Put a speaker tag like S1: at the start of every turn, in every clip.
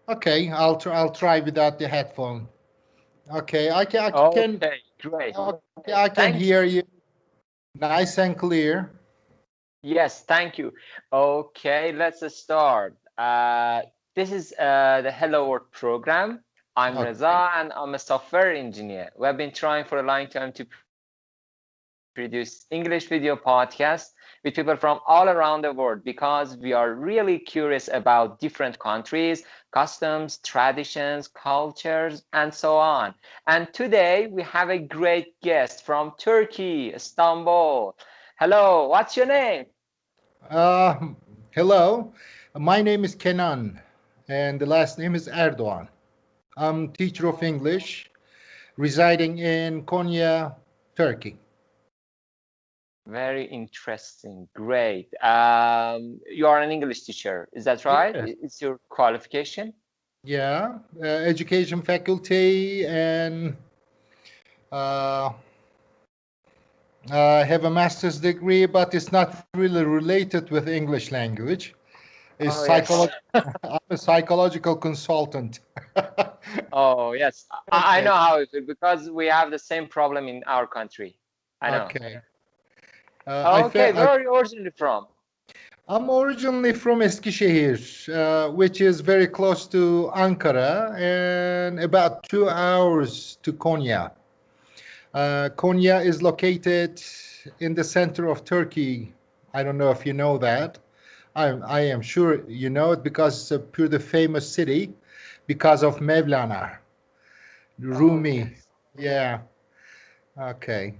S1: Okay, I'll try without the headphone. Okay,
S2: Okay, great.
S1: okay, I can
S2: Thank
S1: hear you nice and clear.
S2: Yes, thank you. Okay, let's start. This is the Hello World program. I'm
S1: Okay.
S2: Reza and I'm a software engineer. We have been trying for a long time to produce English video podcasts with people from all around the world because we are really curious about different countries, customs, traditions, cultures, and so on. And today we have a great guest from Turkey, Istanbul. Hello, what's your name?
S1: Uh, Hello, my name is Kenan, and the last name is Erdoğan. I'm teacher of English, residing in Konya, Turkey.
S2: Very interesting. Great. You are an English teacher. Is that right?
S1: Yes.
S2: It's your qualification?
S1: Yeah, education faculty, and uh, I have a master's degree, but it's not really related with English language. It's
S2: Oh, yes.
S1: I'm a psychological consultant.
S2: Oh, yes. I
S1: Okay.
S2: know how it is because we have the same problem in our country. I know.
S1: Okay.
S2: Okay, where are you originally from?
S1: I'm originally from Eskişehir, which is very close to Ankara and about 2 hours to Konya. Konya is located in the center of Turkey. I don't know if you know that. I am sure you know it because it's a pretty famous city because of Mevlana
S2: Oh,
S1: Rumi.
S2: yes.
S1: Yeah. Okay.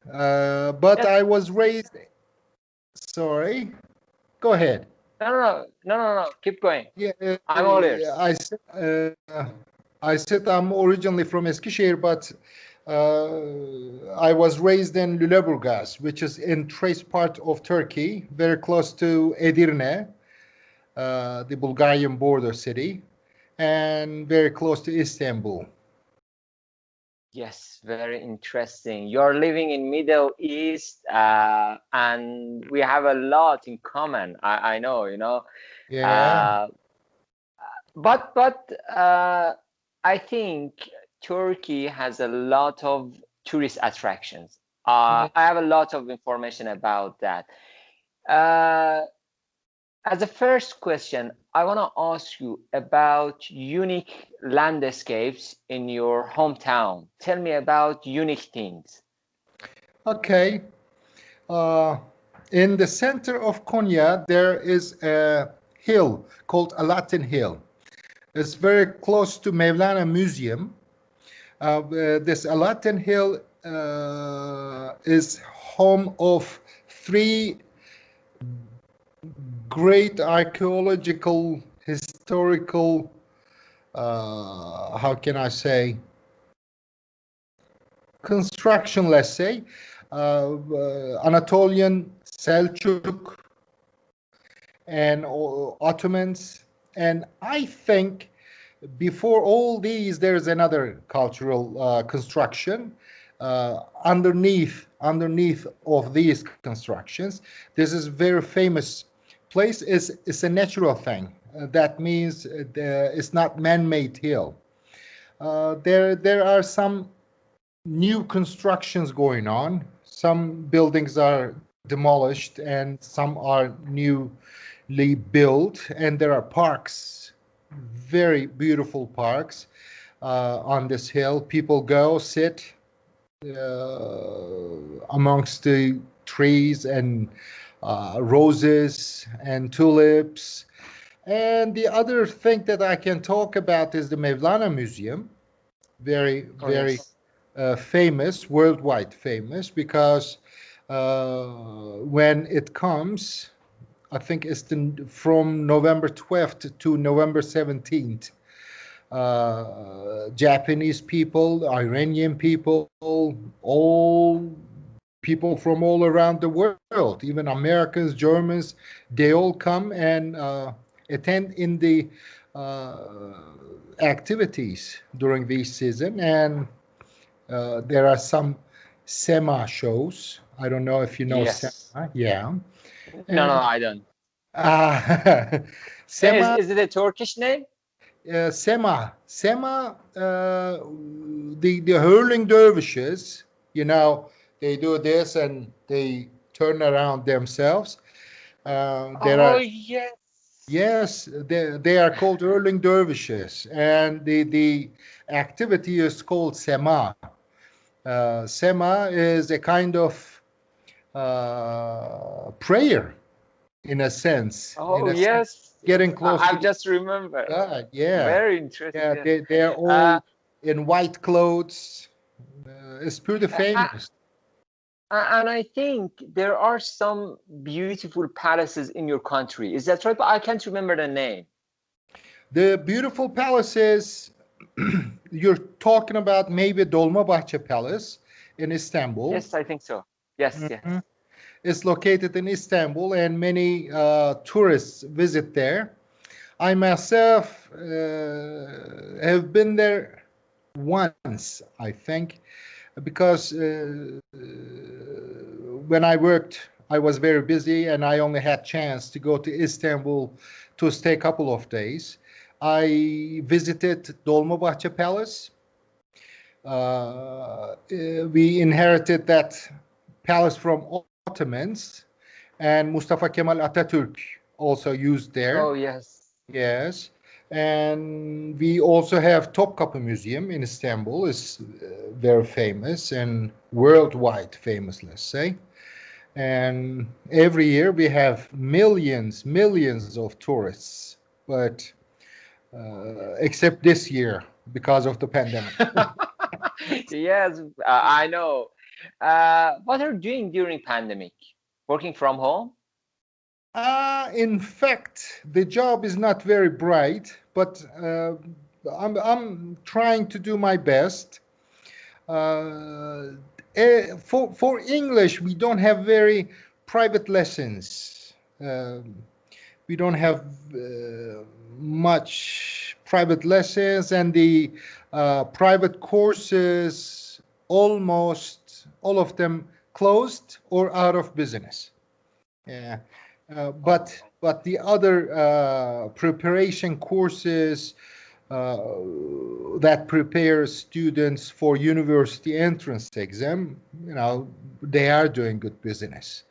S1: But
S2: Yes.
S1: I was raised. Sorry. Go ahead.
S2: No. Keep going.
S1: Yeah.
S2: I'm all ears.
S1: I said I'm originally from Eskişehir, but I was raised in Lüleburgaz, which is in trace part of Turkey, very close to Edirne, the Bulgarian border city, and very close to Istanbul.
S2: Yes, very interesting. You're living in Middle East, and we have a lot in common. I know, you know.
S1: Yeah.
S2: Uh, but I think Turkey has a lot of tourist attractions. I have a lot of information about that. Uh, as a first question, I want to ask you about unique landscapes in your hometown. Tell me about unique things.
S1: Okay. Uh, in the center of Konya, there is a hill called Alaeddin Hill. It's very close to Mevlana Museum. This Alaeddin Hill is home of three great archaeological, historical, how can I say, construction, let's say, Anatolian, Selçuk, and Ottomans. And I think before all these, there's another cultural construction underneath of these constructions. This is very famous place. Is a natural thing. That means it's not man-made hill. There are some new constructions going on. Some buildings are demolished and some are newly built, and there are parks, very beautiful parks on this hill. People go sit amongst the trees and roses and tulips. And the other thing that I can talk about is the Mevlana Museum,
S2: Oh,
S1: very
S2: yes.
S1: famous, worldwide famous, because when it comes, I think it's from November 12th to November 17th. Japanese people, Iranian people, all people from all around the world, even Americans, Germans, they all come and attend in the uh, activities during this season. And there are some Sema shows. I don't know if you know
S2: Yes.
S1: Sema. Yeah.
S2: No,
S1: And
S2: I don't.
S1: uh, Sema,
S2: Is it a Turkish name?
S1: Sema, the whirling dervishes, you know, they do this and they turn around themselves. There
S2: Oh
S1: are
S2: yes.
S1: Yes, they are called whirling dervishes, and the activity is called Sema. Sema is a kind of prayer, in a sense.
S2: Oh yes.
S1: Getting close to
S2: I've just remembered.
S1: God. Yeah,
S2: Very interesting.
S1: yeah.
S2: Yes.
S1: They're
S2: Uh,
S1: all in white clothes. It's pretty famous.
S2: and I think there are some beautiful palaces in your country. Is that right? But I can't remember the name.
S1: The beautiful palaces you're talking about, maybe Dolmabahce Palace in Istanbul.
S2: Yes, I think so. Yes,
S1: Mhm.
S2: yes.
S1: It's located in Istanbul, and many tourists visit there. I myself have been there once, I think, because when I worked, I was very busy, and I only had chance to go to Istanbul to stay a couple of days. I visited Dolmabahce Palace. We inherited that palace from Ottomans, and Mustafa Kemal Atatürk also used there.
S2: Oh yes.
S1: Yes, and we also have Topkapı Museum in Istanbul. Is very famous and worldwide famous, let's say. And every year we have millions of tourists, but except this year because of the pandemic.
S2: Yes, I know. What are you doing during pandemic? Working from home?
S1: In fact, the job is not very bright, but I'm trying to do my best. For English, we don't have very private lessons. We don't have much private lessons, and the private courses, almost all of them closed or out of business. Yeah, but the other preparation courses that prepare students for university entrance exam, they are doing good business.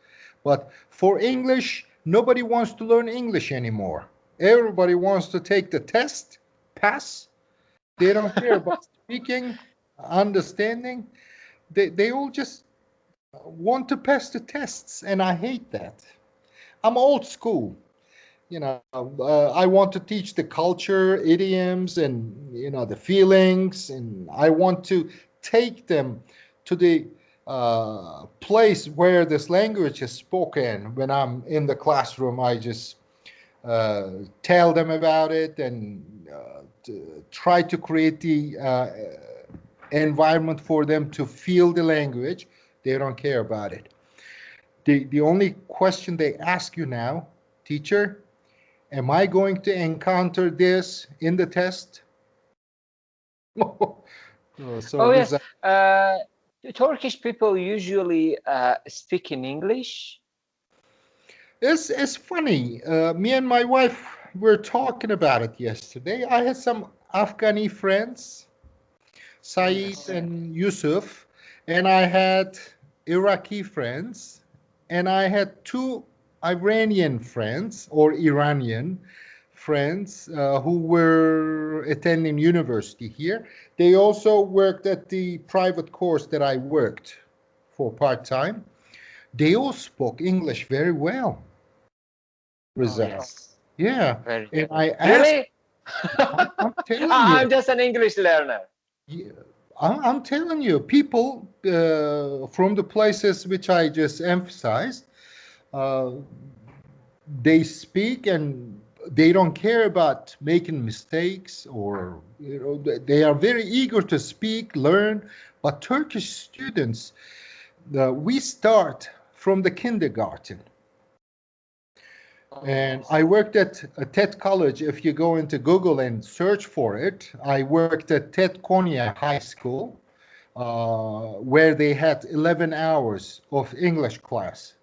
S1: But for English, nobody wants to learn English anymore. Everybody wants to take the test, pass. They don't care about speaking, understanding. They all just want to pass the tests, and I hate that. I'm old school. I want to teach the culture, idioms, and the feelings, and I want to take them to the place where this language is spoken. When I'm in the classroom, I just tell them about it and try to create the environment for them to feel the language. They don't care about it. The only question they ask you now, teacher, am I going to encounter this in the test? So
S2: Oh
S1: this
S2: yes. Turkish people usually speak in English.
S1: it's funny. Me and my wife were talking about it yesterday. I had some Afghani friends, Saeed
S2: Yes.
S1: and Yusuf, and I had Iraqi friends, and I had two Iranian friends or Iranian friends who were attending university here. They also worked at the private course that I worked for part-time. They all spoke English very well.
S2: Oh
S1: Rizal.
S2: yes.
S1: Yeah,
S2: Very
S1: and
S2: good.
S1: I asked,
S2: Really?
S1: I'm telling you,
S2: I'm just an English learner.
S1: yeah, I'm telling you, people from the places which I just emphasized, uh, they speak and they don't care about making mistakes, or they are very eager to speak, learn. But Turkish students, we start from the kindergarten.
S2: Oh
S1: And
S2: yes.
S1: I worked at a TED College. If you go into Google and search for it, I worked at TED Konya High School, where they had 11 hours of English class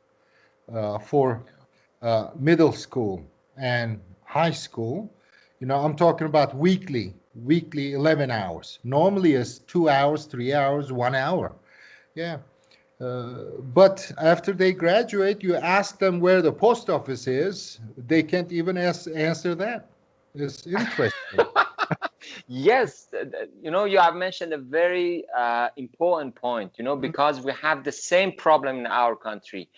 S1: for middle school and high school. I'm talking about weekly 11 hours. Normally it's 2 hours, 3 hours, 1 hour. Yeah. But after they graduate, you ask them where the post office is. They can't even answer that. It's interesting.
S2: Yes, you have mentioned a very important point, because we have the same problem in our country.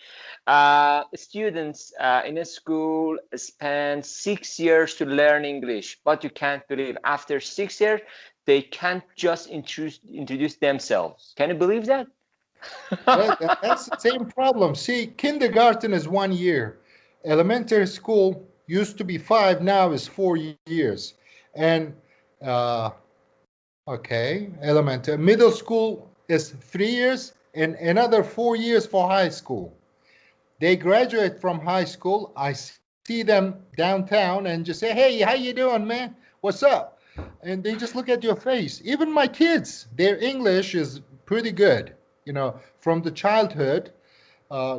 S2: Students in a school spend 6 years to learn English, but you can't believe after 6 years, they can't just introduce themselves. Can you believe that?
S1: That's the same problem. See, kindergarten is 1 year. Elementary school used to be 5, now is 4 years. And uh, okay, elementary. Middle school is 3 years and another 4 years for high school. They graduate from high school. I see them downtown and just say, "Hey, how you doing, man? What's up?" And they just look at your face. Even my kids, their English is pretty good. From the childhood,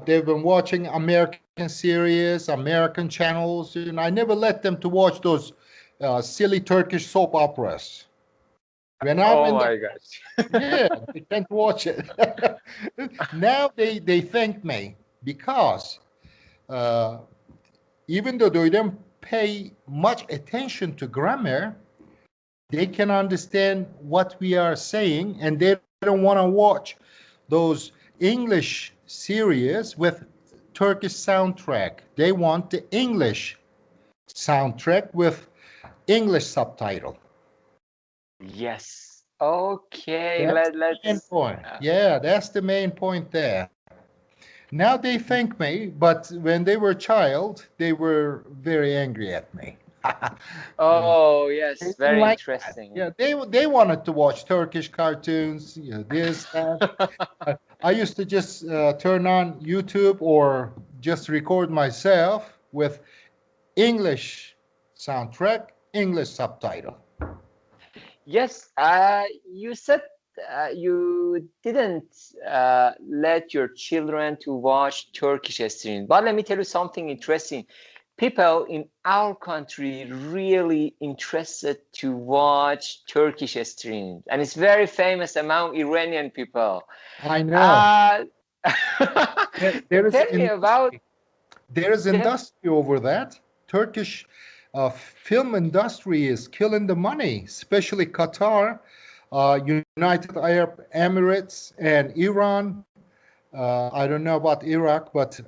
S1: they've been watching American series, American channels. I never let them to watch those silly Turkish soap operas. When I'm
S2: Oh
S1: in the
S2: my gosh.
S1: yeah, they can't watch it. Now they thank me because uh, even though they don't pay much attention to grammar, they can understand what we are saying, and they don't want to watch those English series with Turkish soundtrack. They want the English soundtrack with English subtitle.
S2: Yes. Okay,
S1: That's the main
S2: let's
S1: point. Yeah, that's the main point there. Now they thank me, but when they were a child, they were very angry at me.
S2: oh,
S1: They
S2: yes,
S1: didn't
S2: very
S1: like that.
S2: interesting.
S1: Yeah, they wanted to watch Turkish cartoons, this, that. I used to just turn on YouTube or just record myself with English soundtrack, English subtitle.
S2: Yes, you said you didn't let your children to watch Turkish streams, but let me tell you something interesting. People in our country really interested to watch Turkish streams, and it's very famous among Iranian people.
S1: I know.
S2: Uh,
S1: There is
S2: tell me about
S1: there is
S2: yes.
S1: industry over that. Turkish film industry is killing the money, especially Qatar, United Arab Emirates, and Iran. I don't know about Iraq, but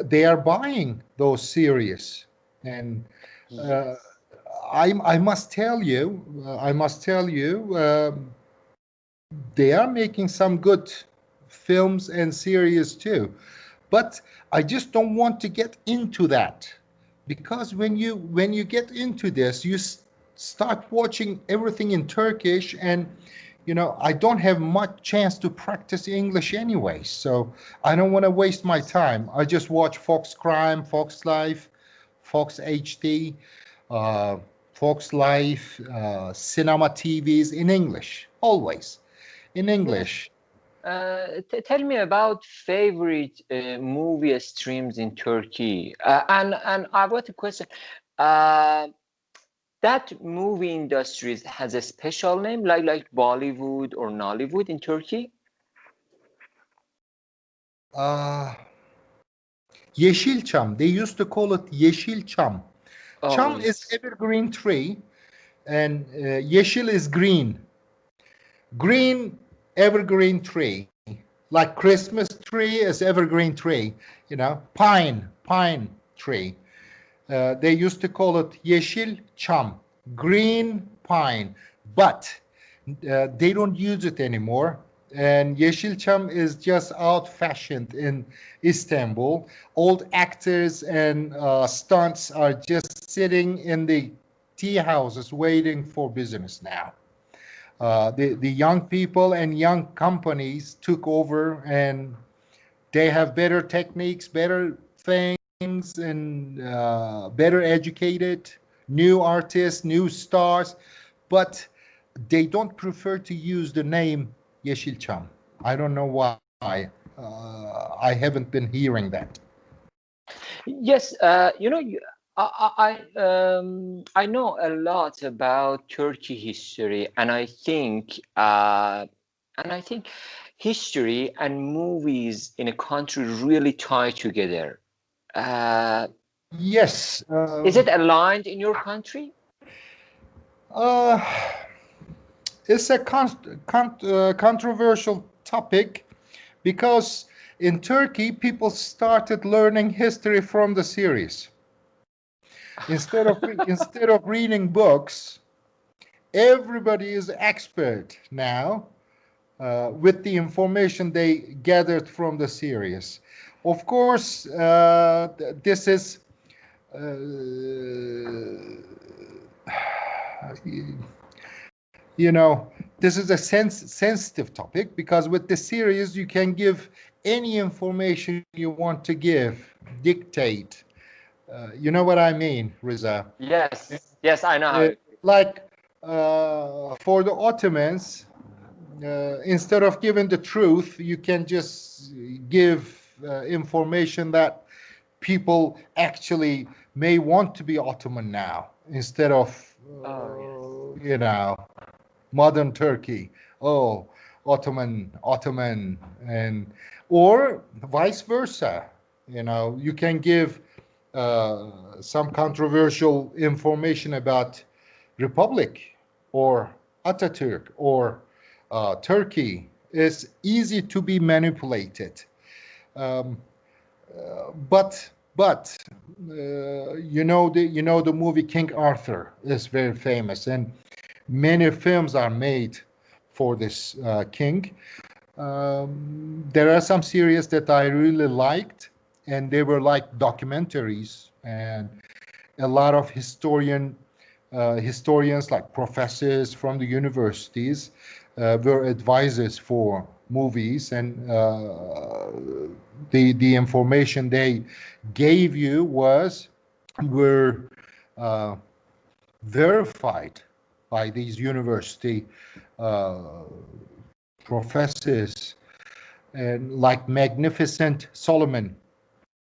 S1: they are buying those series. And uh,
S2: Yes.
S1: I must tell you, they are making some good films and series too. But I just don't want to get into that because when you get into this, you start watching everything in Turkish, and I don't have much chance to practice English anyway. So I don't want to waste my time. I just watch Fox Crime, Fox Life, Fox HD, uh, Fox Life, Cinema TVs in English, always in
S2: Yes.
S1: English.
S2: Tell me about favorite movie streams in Turkey. And I've got a question. Uh, that movie industry has a special name, like Bollywood or Nollywood in Turkey?
S1: Uh, Yeşilçam. They used to call it Yeşilçam.
S2: Oh,
S1: Cham is
S2: yes.
S1: evergreen tree, and Yeşil is green. Green evergreen tree, like Christmas tree is evergreen tree. Pine tree. They used to call it Yeşilçam, green pine, but they don't use it anymore. And Yeşilçam is just out-fashioned in Istanbul. Old actors and stunts are just sitting in the tea houses waiting for business now. The young people and young companies took over, and they have better techniques, better things, and better educated, new artists, new stars, but they don't prefer to use the name Yeşilçam. I don't know why. I haven't been hearing that.
S2: Yes, I know a lot about Turkey history, and I think history and movies in a country really tie together. Uh,
S1: Yes.
S2: is it aligned in your country?
S1: Uh, it's a controversial topic because in Turkey people started learning history from the series. Instead of reading books, everybody is expert now with the information they gathered from the series. Of course, this is uh, you know, this is a sensitive topic because with the series you can give any information you want to give, dictate. You know what I mean, Riza?
S2: Yes, yes, I know how.
S1: Like for the Ottomans, instead of giving the truth, you can just give information that people actually may want to be Ottoman now instead of,
S2: Oh, yes.
S1: you know, modern Turkey. Oh, Ottoman, and or vice versa. You know, you can give some controversial information about Republic or Atatürk or Turkey. It's easy to be manipulated. Um, but you know the movie King Arthur is very famous, and many films are made for this king. There are some series that I really liked, and they were like documentaries, and a lot of historians like professors from the universities were advisors for movies, and the information they gave you were uh, verified by these university uh, professors, and like Magnificent Solomon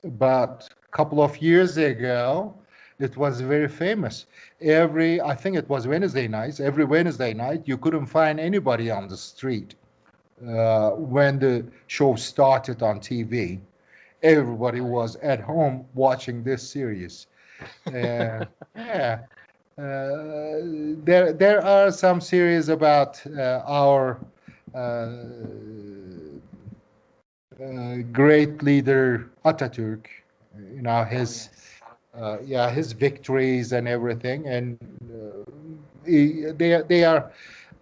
S1: about a couple of years ago, it was very famous. I think it was Wednesday nights, every Wednesday night, you couldn't find anybody on the street when the show started on TV. Everybody was at home watching this series. Yeah, there are some series about our uh, great leader Atatürk, you know,
S2: Oh,
S1: his
S2: yes.
S1: his victories and everything, and they are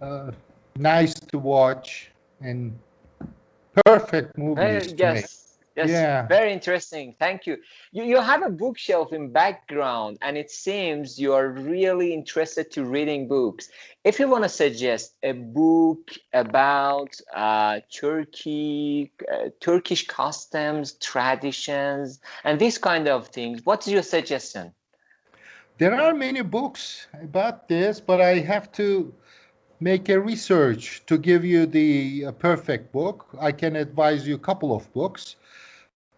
S1: uh, nice to watch and perfect movies
S2: Very,
S1: to me.
S2: yes, yes,
S1: Yeah,
S2: very interesting. Thank you. You have a bookshelf in background, and it seems you are really interested to reading books. If you want to suggest a book about Turkish customs, traditions, and these kind of things, what's your suggestion?
S1: there are many books about this, but I have to make a research to give you the perfect book. I can advise you a couple of books,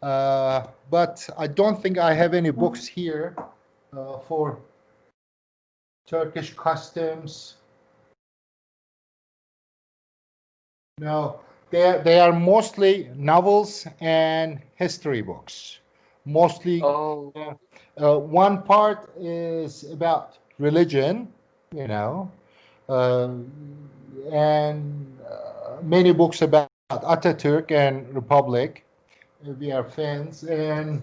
S1: but I don't think I have any books here for Turkish customs. No, they are mostly novels and history books. Mostly,
S2: Oh,
S1: one part is about religion, you know, uh, and many books about Atatürk and Republic. We are fans, and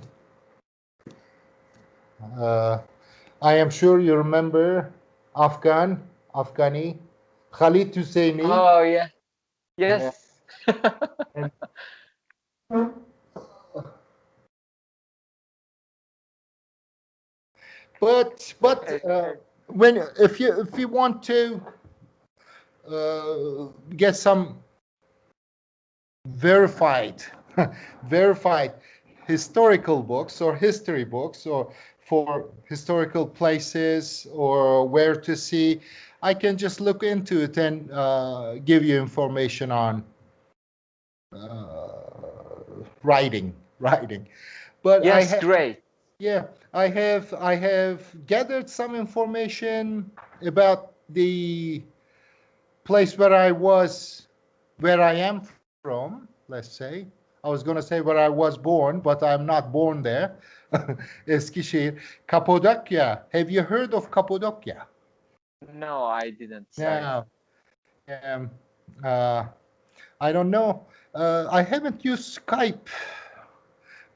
S1: uh, I am sure you remember Afghani, Khalid Husseini.
S2: oh yeah,
S1: Yeah.
S2: yes.
S1: And, but when if you want to get some verified verified historical books or history books or for historical places or where to see, I can just look into it and give you information on writing. But I
S2: Yes,
S1: have
S2: great.
S1: Yeah, I have gathered some information about the place where I am from, let's say. I was going to say where I was born, but I'm not born there. Eskişehir. Cappadocia. Have you heard of Cappadocia?
S2: No, I didn't. Sorry.
S1: No. Um, uh, I don't know. I haven't used Skype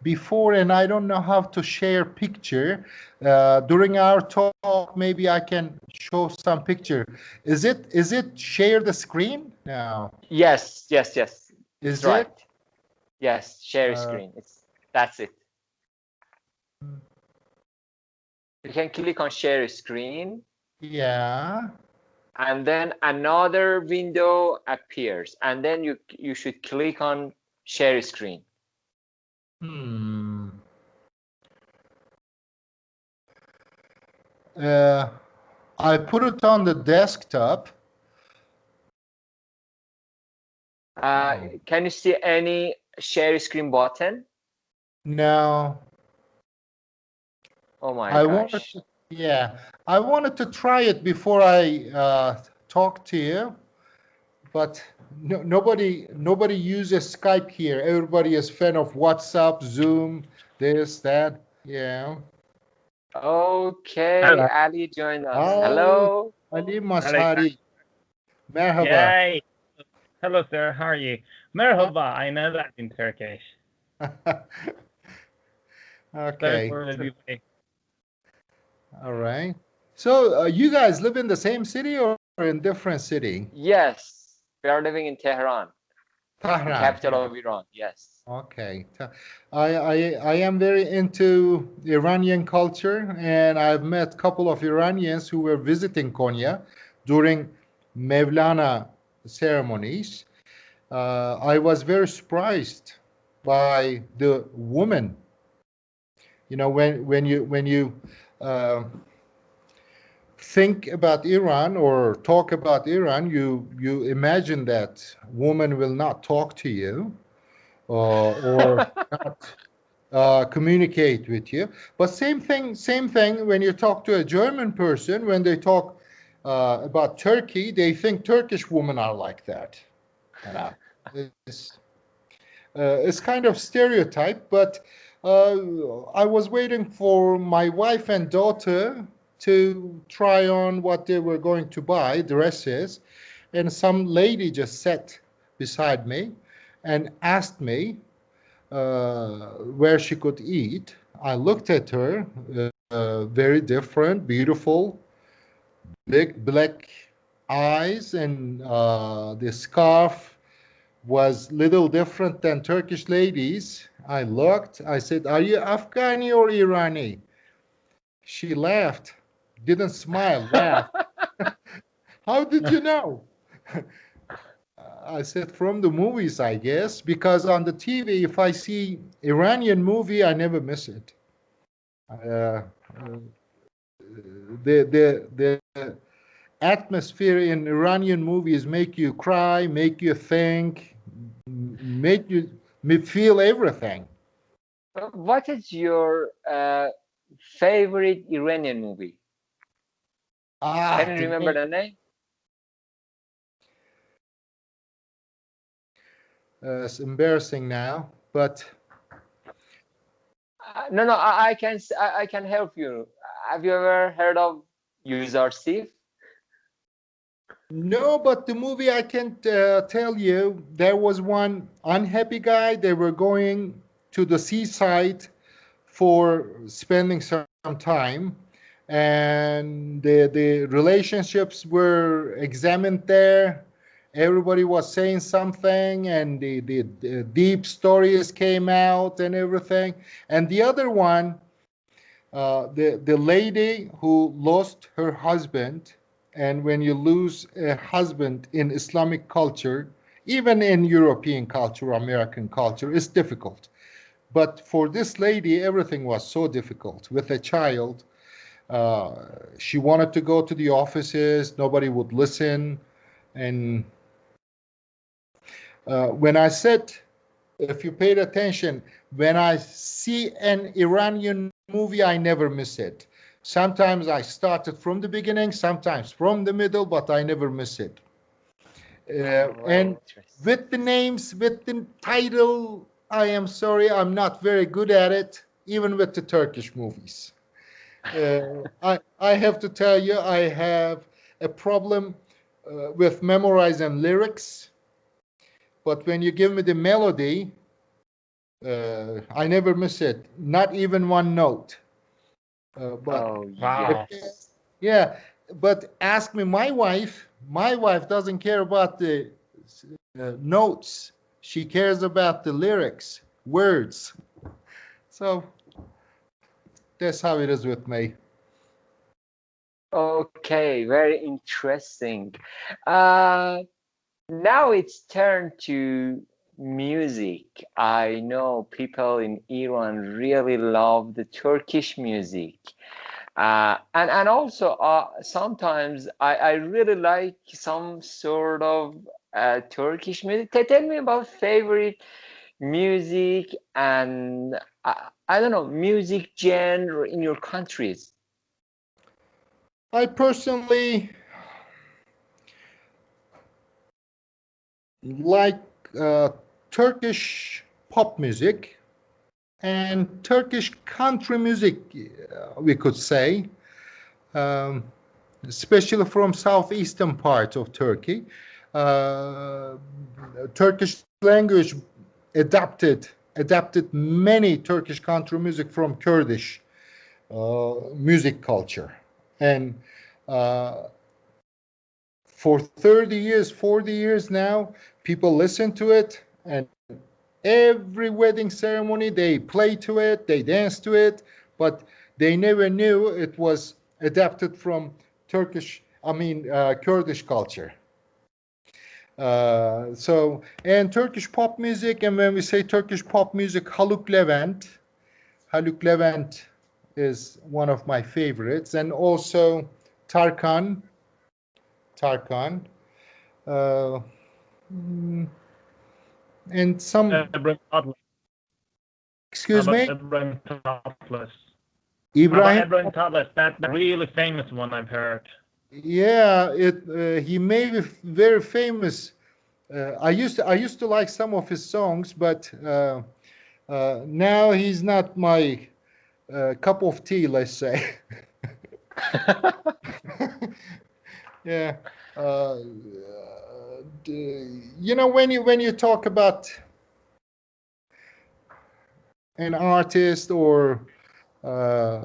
S1: before, and I don't know how to share picture. During our talk, maybe I can show some picture. Is it share the screen? No.
S2: Yes, yes, yes. It's
S1: Is
S2: right.
S1: it?
S2: Yes, share
S1: Uh,
S2: screen. That's it. You can click on share screen,
S1: yeah.
S2: and then another window appears, and then you should click on share screen.
S1: Hmm. Uh, I put it on the desktop.
S2: Can you see any share screen button?
S1: No.
S2: Oh my
S1: I wanted
S2: gosh.
S1: to, yeah, I wanted to try it before I talk to you, but nobody uses Skype here. Everybody is fan of WhatsApp, Zoom, this, that. Yeah.
S2: Okay,
S3: Hello.
S2: Ali joined us.
S1: Hi,
S2: Hello.
S1: Ali
S3: Hello.
S1: Mashari. Merhaba.
S3: Yay. Hello, sir. How are you? Merhaba. I know that in Turkish. Sorry
S1: Okay.
S3: for the delay.
S1: All right. So you guys live in the same city or in different city?
S2: Yes, we are living in Tehran, the
S1: Tehran.
S2: capital of Iran. Yes.
S1: Okay. I am very into Iranian culture, and I've met a couple of Iranians who were visiting Konya during Mevlana ceremonies. I was very surprised by the woman. You know, when you uh, think about Iran or talk about Iran, you imagine that woman will not talk to you or not communicate with you. But same thing when you talk to a German person, when they talk about Turkey, they think Turkish women are like that. You know, it's, it's kind of stereotype, but I was waiting for my wife and daughter to try on what they were going to buy, dresses, and some lady just sat beside me and asked me where she could eat. I looked at her, very different, beautiful, big black eyes, and the scarf was little different than Turkish ladies. I looked. I said, "Are you Afghani or Irani?" She laughed, didn't smile, laughed. How did you know? I said, from the movies, I guess, because on the TV, if I see Iranian movie, I never miss it. Uh, the atmosphere in Iranian movies make you cry, make you think, make you feel everything.
S2: What is your favorite Iranian movie? Can you
S1: The
S2: remember
S1: name.
S2: the name?
S1: It's embarrassing now, but
S2: No, no, I can help you. Have you ever heard of User Thief?
S1: no, but the movie I can tell you, there was one unhappy guy. They were going to the seaside for spending some time, and the relationships were examined there. Everybody was saying something, and the deep stories came out and everything. And the other one, the lady who lost her husband, and when you lose a husband in Islamic culture, even in European culture, American culture, it's difficult. But for this lady, everything was so difficult. With a child, uh, she wanted to go to the offices, nobody would listen. And when I said, if you paid attention, when I see an Iranian movie, I never miss it. Sometimes I started from the beginning, sometimes from the middle, but I never miss it.
S2: Very
S1: And
S2: interesting.
S1: with the names, with the title, I am sorry, I'm not very good at it, even with the Turkish movies. I have to tell you, I have a problem with memorizing lyrics, but when you give me the melody, I never miss it, not even one note. But
S2: Oh,
S3: Wow.
S2: yes.
S1: yeah, but ask me my wife. My wife doesn't care about the notes. She cares about the lyrics, words. So that's how it is with me.
S2: Okay, very interesting. Uh, Now it's turn to music. I know people in Iran really love the Turkish music. And also sometimes I really like some sort of Turkish music. Tell me about favorite music and I don't know, music genre in your countries.
S1: I personally like uh, Turkish pop music and Turkish country music, we could say, um, especially from southeastern part of Turkey. Uh, Turkish language adapted many Turkish country music from Kurdish music culture, and uh, for 30 years, 40 years now, people listen to it, and every wedding ceremony they play to it, they dance to it, but they never knew it was adapted from Kurdish culture. And Turkish pop music, and when we say Turkish pop music, Haluk Levent is one of my favorites, and also Tarkan, Tarkan, uh, mm, and some.
S3: Ibrahim Tatlis. How
S1: Excuse
S3: about
S1: me,
S3: Ibrahim Tatlis? How about
S1: Ibrahim.
S3: Ibrahim Tatlis? That really famous one I've heard.
S1: Yeah, he made it very famous. I used to like some of his songs, but now he's not my cup of tea, let's say. Yeah. Uh, when you talk about an artist or uh,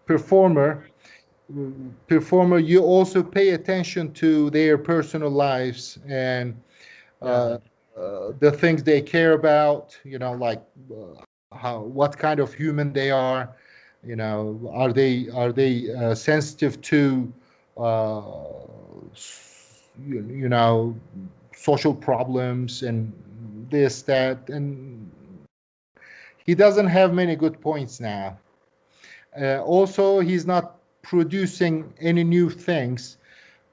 S1: performer, you also pay attention to their personal lives and
S3: Yeah.
S1: uh, the things they care about. Like what kind of human they are. Are they sensitive to uh, social problems and this that, and he doesn't have many good points now. Also, he's not producing any new things,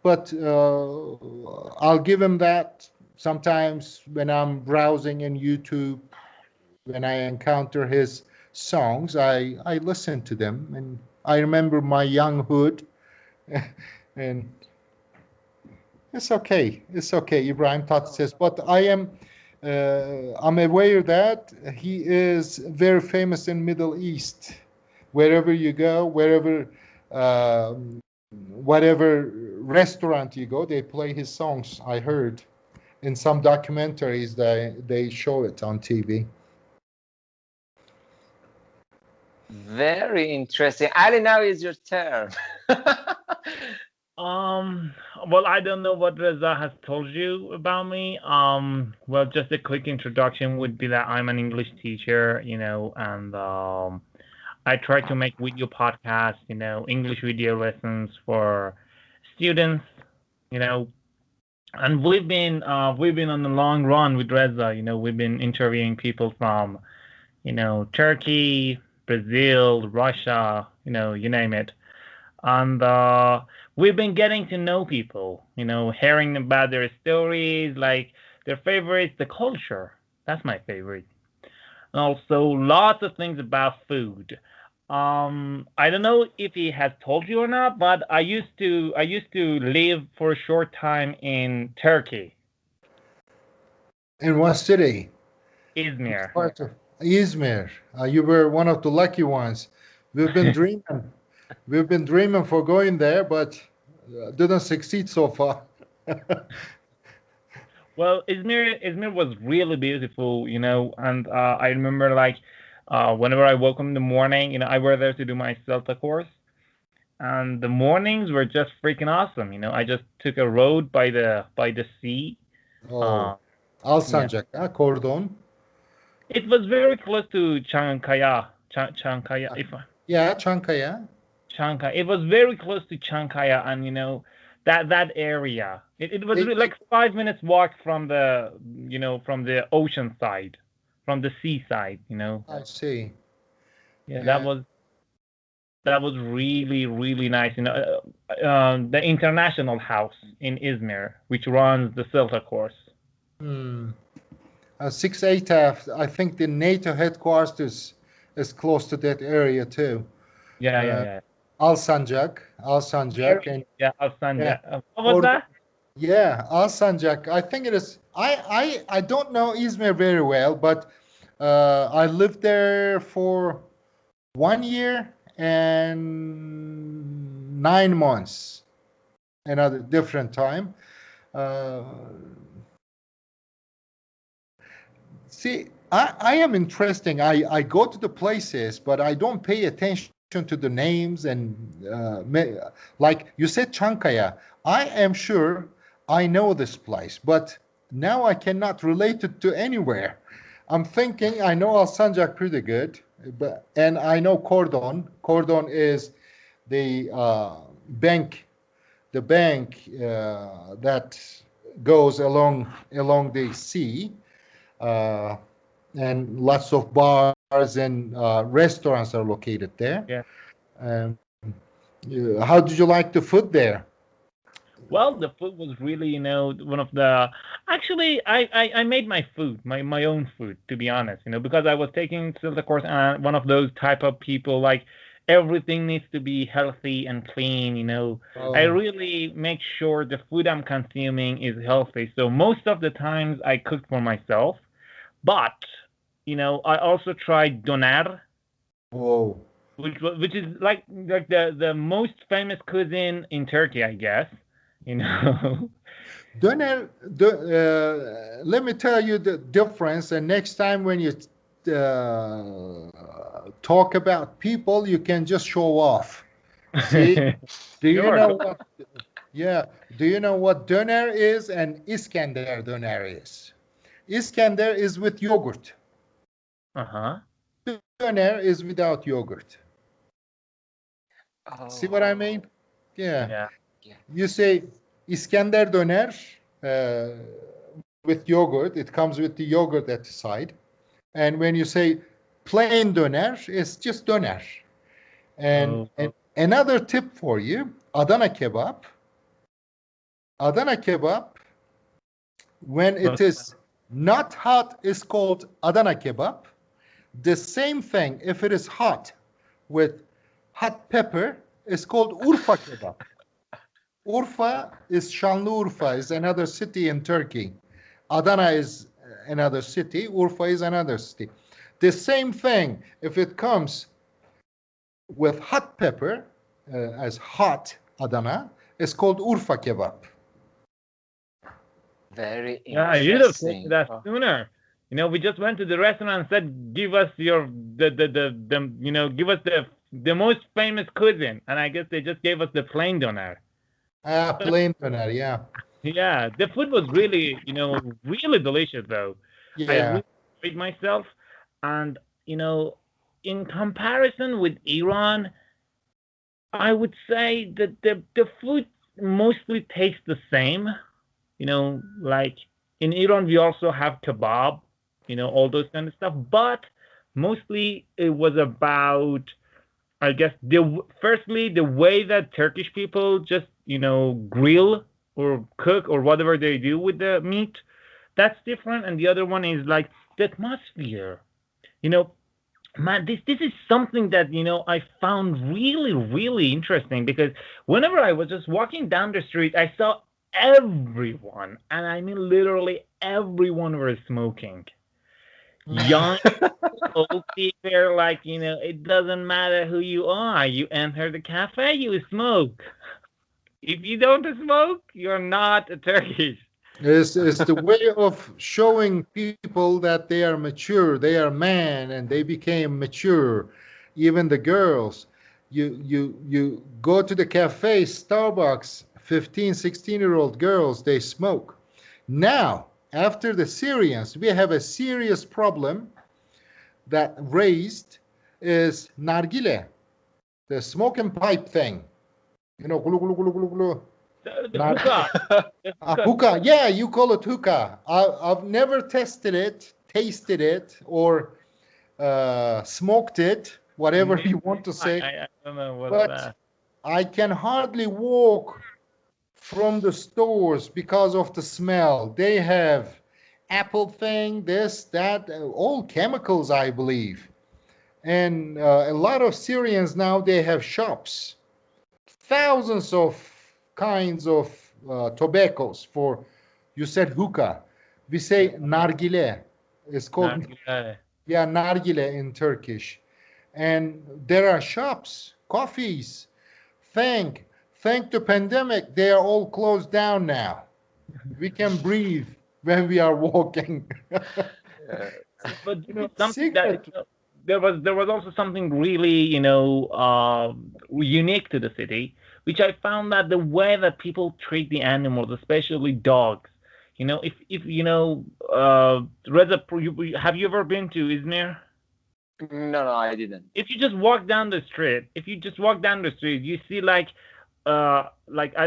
S1: but I'll give him that. Sometimes when I'm browsing in YouTube, when I encounter his songs, I listen to them, and I remember my younghood, and it's okay. It's okay, Ibrahim Tatsis. But I'm aware that he is very famous in Middle East. Wherever you go, whatever restaurant you go, they play his songs. I heard in some documentaries they show it on TV.
S2: Very interesting. Ali, now is your turn.
S3: Um, well, I don't know what Reza has told you about me. Well, just a quick introduction would be that I'm an English teacher, and I try to make video podcasts, English video lessons for students, you know, and we've been on a long run with Reza, we've been interviewing people from, Turkey, Brazil, Russia, you name it. And we've been getting to know people, hearing about their stories, like their favorites, the culture. That's my favorite. and also lots of things about food. I don't know if he has told you or not, but I used to live for a short time in Turkey,
S1: In what city?
S3: Izmir.
S1: Part of Izmir. You were one of the lucky ones. We've been dreaming. We've been dreaming for going there, but didn't succeed so far.
S3: Well, Izmir was really beautiful, and I remember like whenever I woke up in the morning, I were there to do my Celta course, and the mornings were just freaking awesome. I just took a road by the sea.
S1: Oh,
S3: Uh, yeah,
S1: Alsancak, Cordon.
S3: it was very close to Chankaya. Chankaya, if
S1: Yeah, Çankaya.
S3: Chankaya, it was very close to Chankaya, and that area. It was
S1: It,
S3: really like 5 minutes walk from the ocean side, from the seaside.
S1: I see.
S3: Yeah, that
S1: Yeah.
S3: was that was really really nice. The international house in Izmir, which runs the Celta course.
S1: Hmm. 6 8F, I think the NATO headquarters is close to that area too.
S3: Yeah, yeah,
S1: Uh,
S3: yeah.
S1: Alsancak, and
S3: Yeah,
S1: yeah,
S3: Alsanja. What was
S1: Cord
S3: that?
S1: yeah, Alsancak. I think it is. I don't know Izmir very well, but I lived there for 1 year and 9 months. Another different time. Uh, See, I am interesting. I go to the places, but I don't pay attention to the names and like you said, Chankaya. I am sure I know this place, but now I cannot relate it to anywhere. I'm thinking I know Alsancak pretty good, and I know Cordon. Cordon is the bank, that goes along the sea, uh, and lots of bars and restaurants are located there.
S3: Yeah.
S1: Um, how did you like the food there?
S3: Well, the food was really, one of the. Actually, I made my food, my own food, to be honest, because I was taking Celta course, and one of those type of people like everything needs to be healthy and clean. I
S1: Oh,
S3: really make sure the food I'm consuming is healthy. So most of the times I cook for myself, but I also tried doner,
S1: oh,
S3: which is like the most famous cuisine in Turkey, I guess. You know.
S1: Döner. Let me tell you the difference. And next time when you talk about people, you can just show off. See, do you
S3: Sure.
S1: know what? Yeah, do you know what döner is and Iskender döner is? Iskender is with yogurt.
S3: Uh-huh.
S1: Döner is without yogurt. See what I
S2: Oh,
S1: mean? Yeah.
S3: Yeah.
S2: yeah.
S1: You say Iskender döner with yogurt, it comes with the yogurt at the side. And when you say plain döner, it's just döner. And,
S3: Oh.
S1: and another tip for you, Adana kebab. Adana kebab, when it is not hot, is called Adana kebab. The same thing, if it is hot with hot pepper, is called Urfa kebab. Urfa is Şanlıurfa, is another city in Turkey. Adana is another city. Urfa is another city. The same thing, if it comes with hot pepper, as hot Adana, is called Urfa kebab.
S2: Very
S3: Yeah, you should have told me
S2: interesting.
S3: that
S2: Oh,
S3: sooner. We just went to the restaurant and said, "Give us give us the most famous cuisine," and I guess they just gave us the plain doner.
S1: Plain doner, yeah.
S3: Yeah, the food was really, really delicious though. I
S1: Yeah.
S3: really enjoyed myself, and in comparison with Iran, I would say that the food mostly tastes the same. Like in Iran, we also have kebab, all those kind of stuff. But mostly it was about, I guess, firstly, the way that Turkish people just, grill or cook or whatever they do with the meat, that's different. And the other one is like the atmosphere. You know, man, this is something that I found really really interesting, because whenever I was just walking down the street, I saw everyone, and I mean literally everyone, were smoking. Young, old people, like it doesn't matter who you are. You enter the cafe, you smoke. If you don't smoke, you're not a Turkish.
S1: Is the way of showing people that they are mature, they are man, and they became mature. Even the girls, you go to the cafe, Starbucks, 15, 16-year-old girls, they smoke. Now, after the Syrians, we have a serious problem that raised is nargile, the smoking pipe thing. Gulu, gulu, gulu, gulu, gulu.
S3: The hookah.
S1: Hookah, yeah, you call it hookah. I've never tasted it, tasted it, or smoked it, whatever you want to say.
S3: I don't know what
S1: But
S3: that.
S1: I can hardly walk from the stores because of the smell. They have apple thing, this, that, all chemicals, I believe. And a lot of Syrians now, they have shops, thousands of kinds of tobaccos. For, you said hookah, we say nargile. It's called nargile in Turkish. And there are shops, coffees. Thank the pandemic, they are all closed down now. We can breathe when we are walking.
S3: But something that there was also something really unique to the city, which I found, that the way that people treat the animals, especially dogs. If Reza, have you ever been to Izmir?
S2: No, I didn't.
S3: If you just walk down the street, you see like I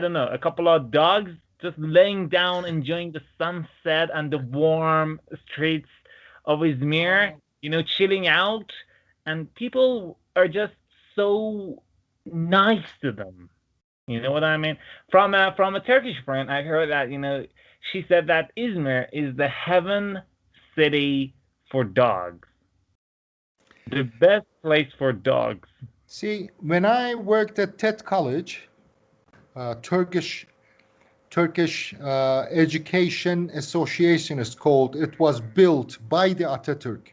S3: don't know, a couple of dogs just laying down, enjoying the sunset and the warm streets of Izmir, chilling out, and people are just so nice to them. You know what I mean? From a Turkish friend, I heard that she said that Izmir is the heaven city for dogs, the best place for dogs.
S1: See, when I worked at TED College, Turkish Education Association is called. It was built by the Ataturk.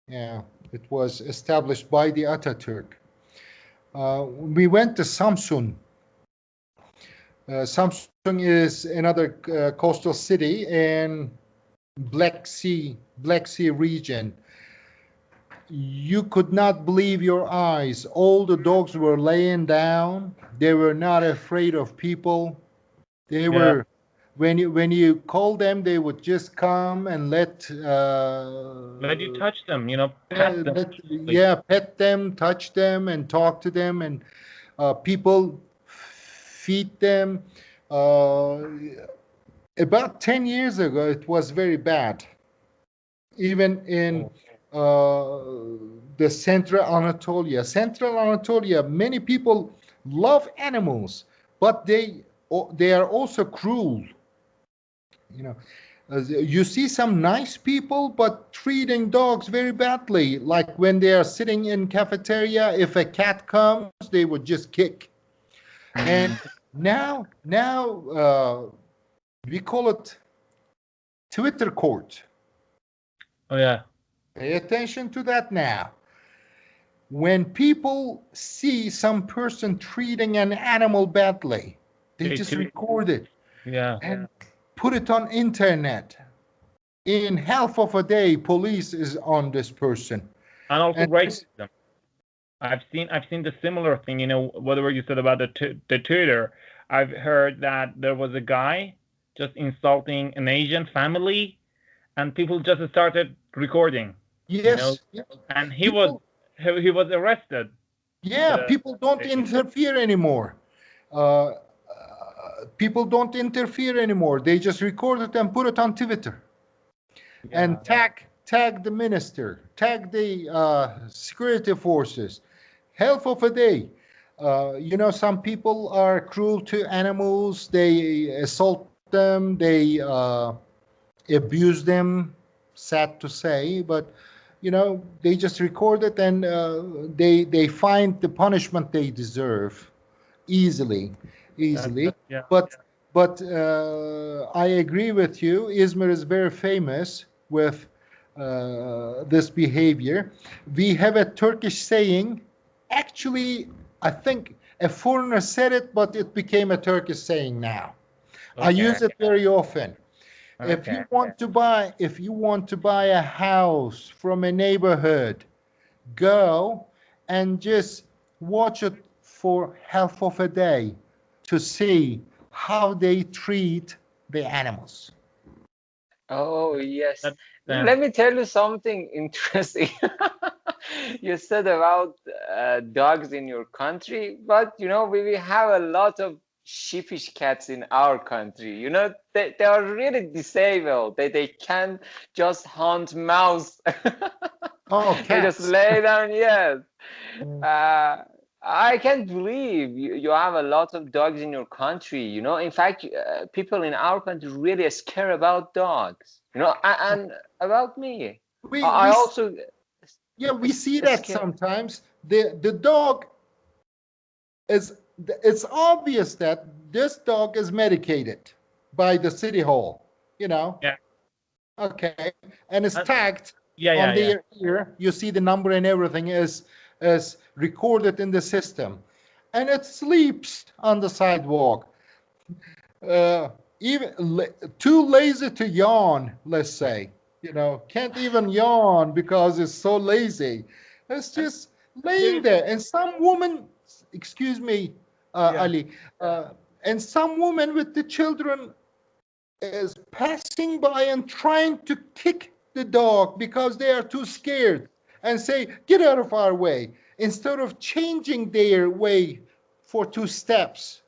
S1: Yeah, it was established by the Ataturk. We went to Samsun. Samsun is another coastal city in Black Sea region. You could not believe your eyes. All the dogs were laying down. They were not afraid of people. They were, when you call them, they would just come and let
S3: you touch them, pet them.
S1: Pet them, touch them, and talk to them, and people feed them. About 10 years ago, it was very bad. Even in the Central Anatolia, many people love animals, but they are also cruel. You see some nice people, but treating dogs very badly. Like when they are sitting in cafeteria, if a cat comes, they would just kick. And now we call it Twitter court.
S3: Oh yeah.
S1: Pay attention to that now. When people see some person treating an animal badly, they just record it. And put it on internet. In half of a day, police is on this person.
S3: And also racism. I've seen the similar thing. Whatever you said about the Twitter. I've heard that there was a guy just insulting an Asian family, and people just started recording.
S1: Yes.
S3: And he was arrested.
S1: Yeah, people don't interfere anymore. People don't interfere anymore. They just record it and put it on Twitter. And tag the minister, tag the security forces. Half of a day. Some people are cruel to animals. They assault them. They abuse them. Sad to say, but they just record it, and they find the punishment they deserve easily.
S3: Yeah.
S1: But I agree with you. Izmir is very famous with this behavior. We have a Turkish saying. Actually, I think a foreigner said it, but it became a Turkish saying now. I
S3: Okay.
S1: use it very often. If
S3: Okay.
S1: you want to buy a house from a neighborhood, go and just watch it for half of a day to see how they treat the animals.
S2: Oh, yes.
S3: That,
S2: Let me tell you something interesting. You said about dogs in your country, but we have a lot of sheepish cats in our country. They are really disabled. They can't just hunt mouse.
S1: Oh,
S2: They just
S1: cats.
S2: lay down, yes.
S1: Mm.
S2: I can't believe you have a lot of dogs in your country. In fact, people in our country really scare about dogs. And about me.
S1: We
S2: I
S1: we
S2: also
S1: yeah, we see that
S2: scared.
S1: sometimes. The dog is it's obvious that this dog is medicated by the city hall, you know.
S3: Yeah.
S1: Okay, and it's
S3: Uh,
S1: tagged
S3: yeah.
S1: on
S3: Yeah. Yeah.
S1: their ear. You see the number and everything is recorded in the system, and it sleeps on the sidewalk. Uh, even too lazy to yawn, let's say. Can't even yawn because it's so lazy. It's
S3: And
S1: just
S3: there
S1: laying
S3: is.
S1: there. And some woman, excuse me,
S3: Yeah.
S1: Ali, and some woman with the children is passing by and trying to kick the dog because they are too scared and say, "Get out of our way," instead of changing their way for two steps,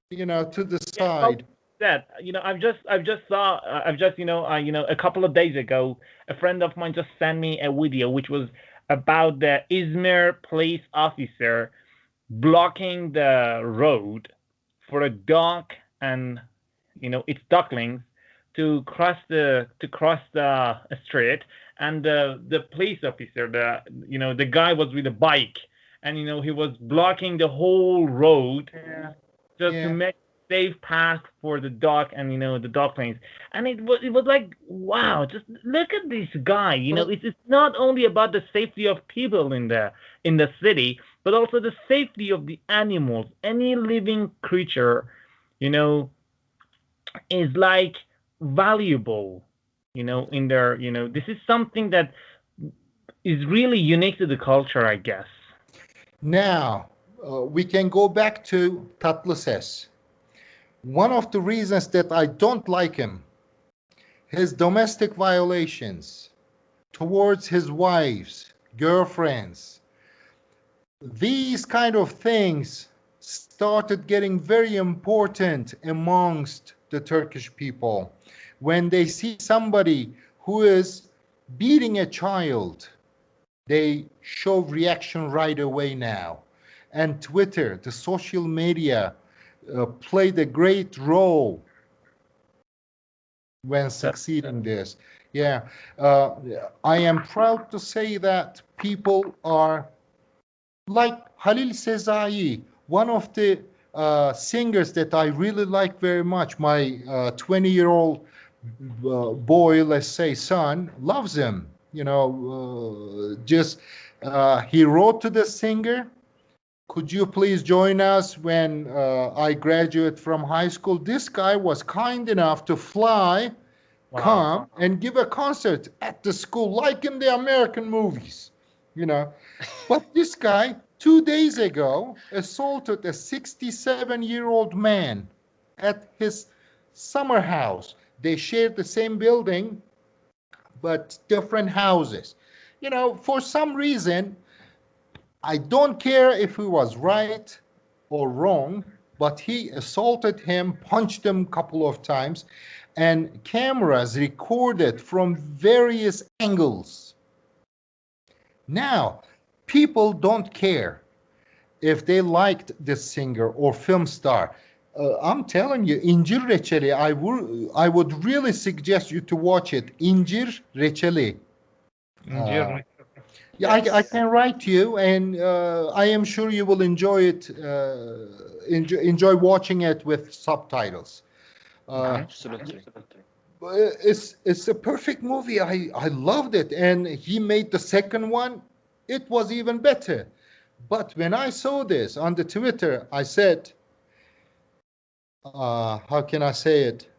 S1: to the
S3: Yeah. Well,
S1: side.
S3: that I've just a couple of days ago, a friend of mine just sent me a video which was about the Izmir police officer blocking the road for a dog and its ducklings to cross the street, and the police officer, the guy was with a bike, and he was blocking the whole road
S1: Yeah.
S3: just to
S1: Yeah.
S3: make safe path for the dog and the ducklings. And it was like, wow, just look at this guy.
S1: But
S3: It's not only about the safety of people in the city, but also the safety of the animals. Any living creature, you know, is like valuable. In their, this is something that is really unique to the culture, I guess.
S1: now we can go back to Tatlı Ses. One of the reasons that I don't like him, his domestic violations towards his wives, girlfriends, these kind of things started getting very important amongst the Turkish people. When they see somebody who is beating a child, they show reaction right away now. And Twitter, the social media, played a great role when
S3: That,
S1: succeeding this. Yeah, I am proud to say that people are like Halil Sezai, one of the singers that I really like very much. My 20-year-old boy, let's say son, loves him. Just he wrote to the singer, "Could you please join us when I graduate from high school?" This guy was kind enough to fly,
S3: wow.
S1: come, and give a concert at the school, like in the American movies, you know. But this guy, 2 days ago, assaulted a 67-year-old man at his summer house. They shared the same building, but different houses. For some reason, I don't care if he was right or wrong, but he assaulted him, punched him a couple of times, and cameras recorded from various angles. Now, people don't care if they liked this singer or film star. I'm telling you, İncir Reçeli, I would really suggest you to watch it. İncir Reçeli.
S3: Incir.
S1: Yeah, I can write to you, and I am sure you will enjoy it. Enjoy watching it with subtitles. Uh,
S3: Okay.
S2: Absolutely.
S1: it's a perfect movie. I loved it, and he made the second one. It was even better. But when I saw this on the Twitter, I said, how can I say it?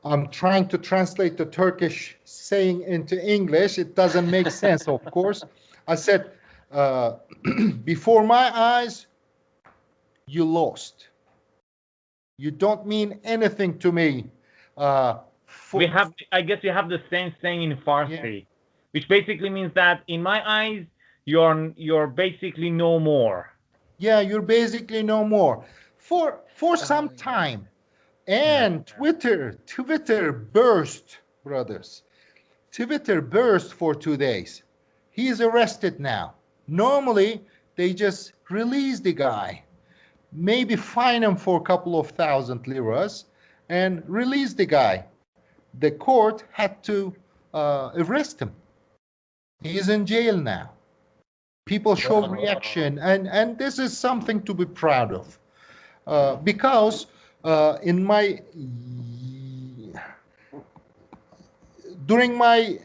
S1: I'm trying to translate the Turkish saying into English. It doesn't make sense, of course. I said, uh, before my eyes, you lost. You don't mean anything to me. Uh,
S3: We
S1: for,
S3: have, I guess, we have the same saying in
S1: yeah,
S3: Farsi, which basically means that in my eyes, you're basically no more.
S1: yeah, you're basically no more. For some
S2: Yeah.
S1: time,
S3: Yeah.
S1: and Twitter burst, brothers. Twitter burst for 2 days. He is arrested now. Normally, they just release the guy, maybe fine him for a couple of thousand liras, and release the guy. The court had to arrest him. He is in jail now. People show
S3: Well,
S1: reaction, and this is something to be proud of. Because in my during my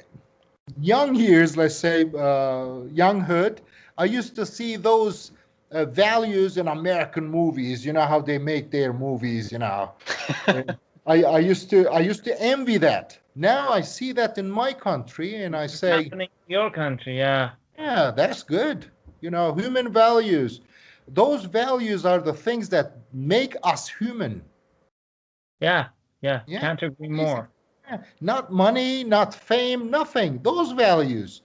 S1: young years, let's say younghood, I used to see those values in American movies. You know how they make their movies. And I used to envy that. Now I see that in my country, and I
S3: it's
S1: say,
S3: happening in your country, yeah.
S1: yeah, that's good. Human values. Those values are the things that make us human.
S3: Yeah, yeah,
S1: Yeah,
S3: can't agree
S1: amazing.
S3: more.
S1: Yeah. Not money, not fame, nothing. Those values.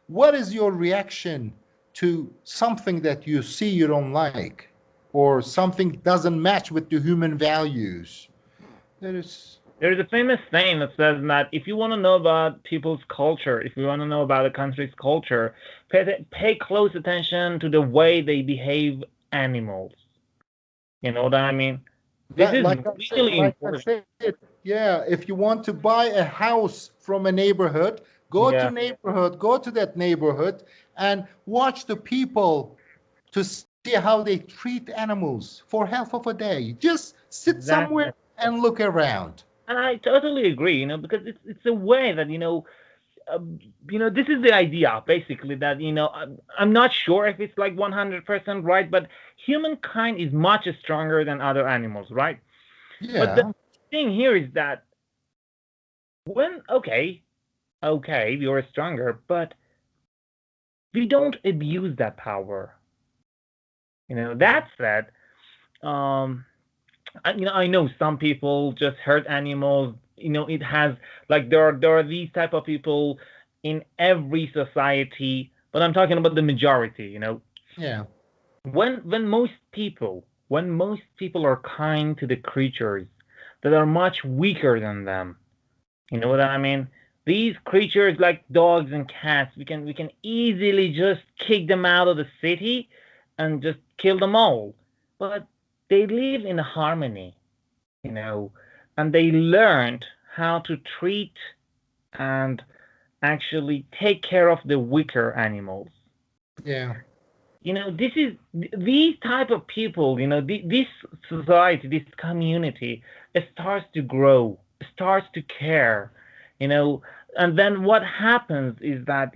S1: What is your reaction to something that you see you don't like, or something doesn't match with the human values? There is,
S3: There's a famous saying that says that if you want to know about people's culture, if you want to know about a country's culture, pay close attention to the way they behave animals. You know what I mean? This
S1: that,
S3: is really
S1: like I
S3: important.
S1: said, yeah. If you want to buy a house from a neighborhood,
S3: Yeah,
S1: go to that neighborhood, and watch the people to see how they treat animals for half of a day. Just sit somewhere
S3: exactly.
S1: and look around.
S3: And I totally agree, because it's a way that, this is the idea basically that, I'm not sure if it's like 100% right, but humankind is much stronger than other animals, right? But the
S1: Yeah,
S3: thing here is that okay, we are stronger, but we don't abuse that power. That said, um, I know some people just hurt animals. It has like there are these type of people in every society, but I'm talking about the majority.
S1: yeah,
S3: When most people are kind to the creatures that are much weaker than them, you know what I mean? These creatures like dogs and cats, we can easily just kick them out of the city and just kill them all. But they live in harmony, you know, and they learned how to treat and actually take care of the weaker animals.
S1: yeah,
S3: This is these type of people, this society, this community, it starts to grow, starts to care, you know, and then what happens is that,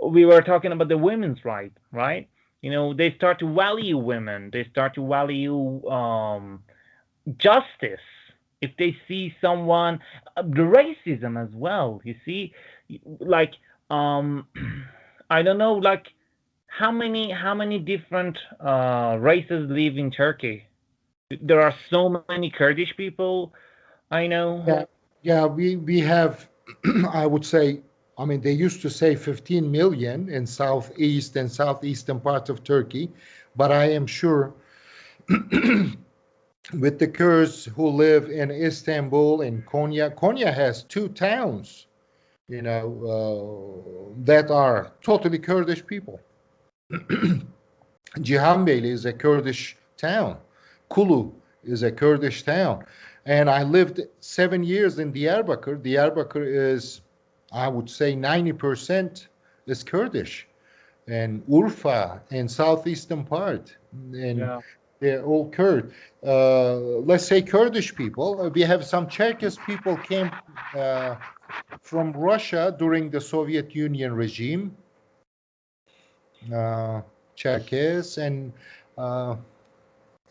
S3: we were talking about the women's right? They start to value women, they start to value justice. If they see someone, the racism as well, you see, like, um I don't know, like, how many different races live in Turkey? There are so many Kurdish people, I know.
S1: yeah, yeah. We have, I would say, I mean, they used to say 15 million in southeast and southeastern part of Turkey, but I am sure with the Kurds who live in Istanbul and Konya. Konya has two towns, that are totally Kurdish people. Cihanbeyli is a Kurdish town. Kulu is a Kurdish town. And I lived 7 years in Diyarbakir. Diyarbakir is I would say 90% is Kurdish, and Urfa and southeastern part, and
S3: Yeah.
S1: they're all Kurd. Let's say Kurdish people. We have some Cherkess people came from Russia during the Soviet Union regime. Cherkess, and uh,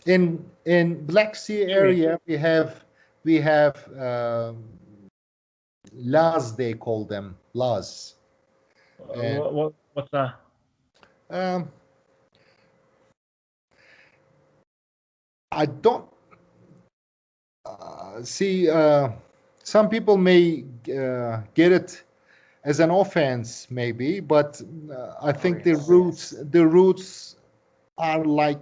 S1: in Black Sea area we have Laz, they call them Laz. And
S3: What's that?
S1: um, I don't see. Some people may get it as an offense, maybe, but I think the roots are like.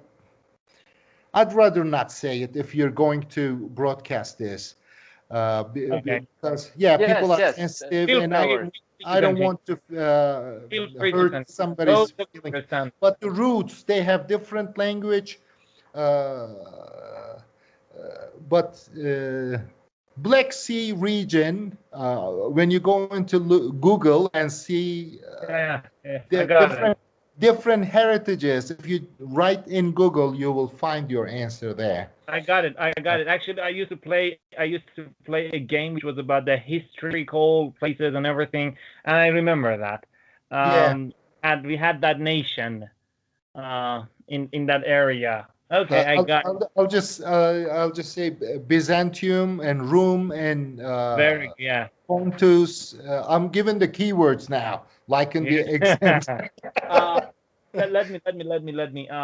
S1: I'd rather not say it if you're going to broadcast this,
S3: Okay.
S1: because
S2: Yes,
S1: people are
S2: yes.
S1: sensitive,
S3: Feel
S1: and
S2: No
S3: free,
S2: worries.
S1: I don't
S3: continue.
S1: want to
S3: Feel free to
S1: hurt
S3: continue.
S1: somebody's
S3: Totally
S1: feeling.
S3: understand.
S1: But the roots, they have different language, uh, but Black Sea region, when you go into Google and see
S3: Yeah. I
S1: the
S3: got it.
S1: different heritages, if you write in Google, you will find your answer there.
S3: I got it. Actually, I used to play a game which was about the historical places and everything, and I remember that.
S1: Yeah.
S3: And we had that nation in that area. Okay, I got it.
S1: I'll just say Byzantium and Rome and
S3: Yeah.
S1: Pontus. I'm giving the keywords now, like in the exams.
S3: Let me.